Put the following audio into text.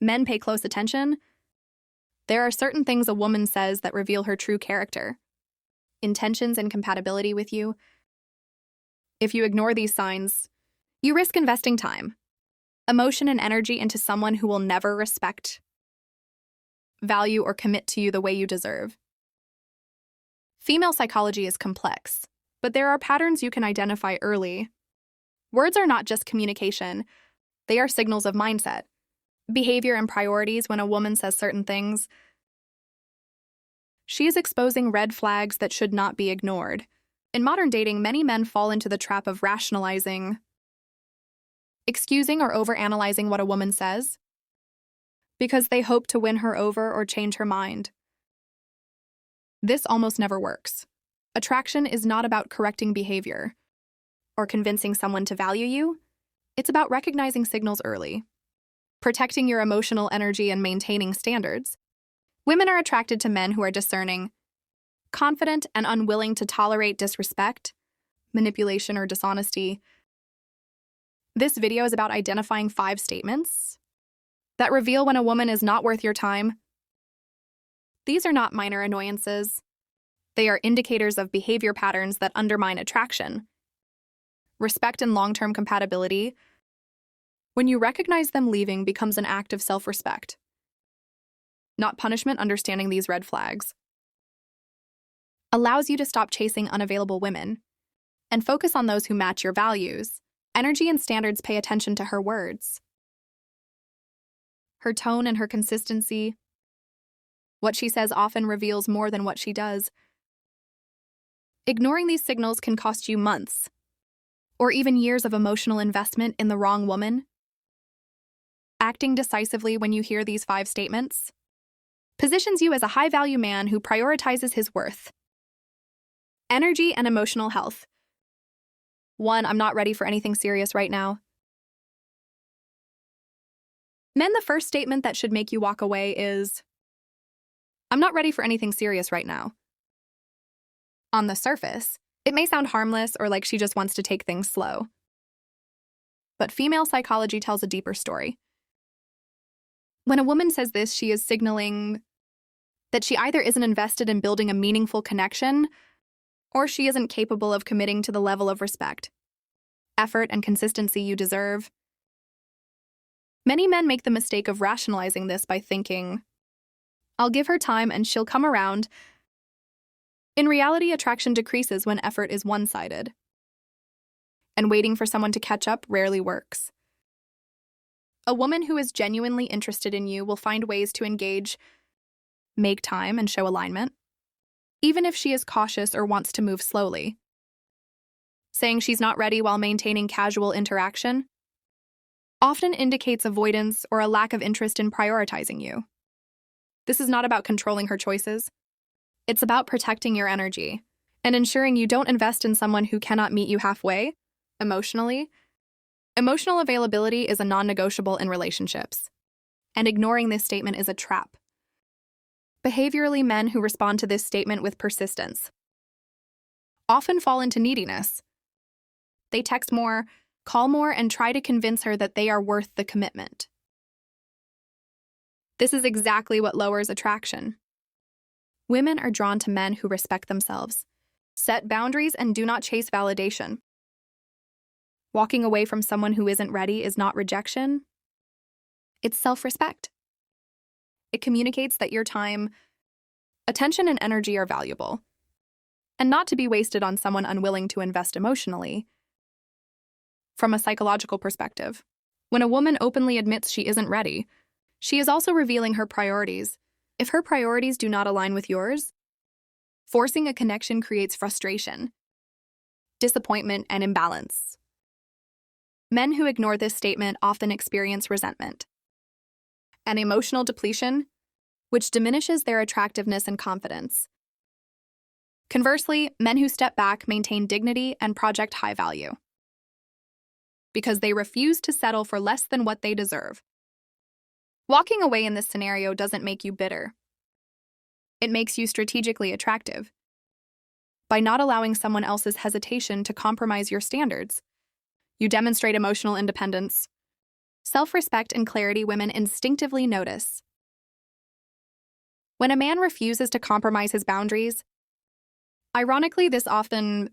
Men pay close attention. There are certain things a woman says that reveal her true character, intentions, and compatibility with you. If you ignore these signs, you risk investing time, emotion, and energy into someone who will never respect, value, or commit to you the way you deserve. Female psychology is complex, but there are patterns you can identify early. Words are not just communication, they are signals of mindset, behavior, and priorities. When a woman says certain things, she is exposing red flags that should not be ignored. In modern dating, many men fall into the trap of rationalizing, excusing, or overanalyzing what a woman says because they hope to win her over or change her mind. This almost never works. Attraction is not about correcting behavior or convincing someone to value you. It's about recognizing signals early, protecting your emotional energy, and maintaining standards. Women are attracted to men who are discerning, confident, and unwilling to tolerate disrespect, manipulation, or dishonesty. This video is about identifying 5 statements that reveal when a woman is not worth your time. These are not minor annoyances. They are indicators of behavior patterns that undermine attraction, respect, and long-term compatibility. When you recognize them, leaving becomes an act of self-respect, not punishment. Understanding these red flags allows you to stop chasing unavailable women and focus on those who match your values, energy, and standards. Pay attention to her words, her tone, and her consistency. What she says often reveals more than what she does. Ignoring these signals can cost you months or even years of emotional investment in the wrong woman. Acting decisively when you hear these 5 statements positions you as a high-value man who prioritizes his worth, energy, and emotional health. 1. I'm not ready for anything serious right now. Men, the first statement that should make you walk away is, I'm not ready for anything serious right now. On the surface, it may sound harmless or like she just wants to take things slow. But female psychology tells a deeper story. When a woman says this, she is signaling that she either isn't invested in building a meaningful connection or she isn't capable of committing to the level of respect, effort, and consistency you deserve. Many men make the mistake of rationalizing this by thinking, I'll give her time and she'll come around. In reality, attraction decreases when effort is one-sided, and waiting for someone to catch up rarely works. A woman who is genuinely interested in you will find ways to engage, make time, and show alignment, even if she is cautious or wants to move slowly. Saying she's not ready while maintaining casual interaction often indicates avoidance or a lack of interest in prioritizing you. This is not about controlling her choices. It's about protecting your energy and ensuring you don't invest in someone who cannot meet you halfway, emotionally. Emotional availability is a non-negotiable in relationships, and ignoring this statement is a trap. Behaviorally, men who respond to this statement with persistence often fall into neediness. They text more, call more, and try to convince her that they are worth the commitment. This is exactly what lowers attraction. Women are drawn to men who respect themselves, set boundaries, and do not chase validation. Walking away from someone who isn't ready is not rejection. It's self-respect. It communicates that your time, attention, and energy are valuable, and not to be wasted on someone unwilling to invest emotionally. From a psychological perspective, when a woman openly admits she isn't ready, she is also revealing her priorities. If her priorities do not align with yours, forcing a connection creates frustration, disappointment, and imbalance. Men who ignore this statement often experience resentment and emotional depletion, which diminishes their attractiveness and confidence. Conversely, men who step back maintain dignity and project high value because they refuse to settle for less than what they deserve. Walking away in this scenario doesn't make you bitter. It makes you strategically attractive. By not allowing someone else's hesitation to compromise your standards, you demonstrate emotional independence, self-respect and clarity women instinctively notice. When a man refuses to compromise his boundaries, ironically, this often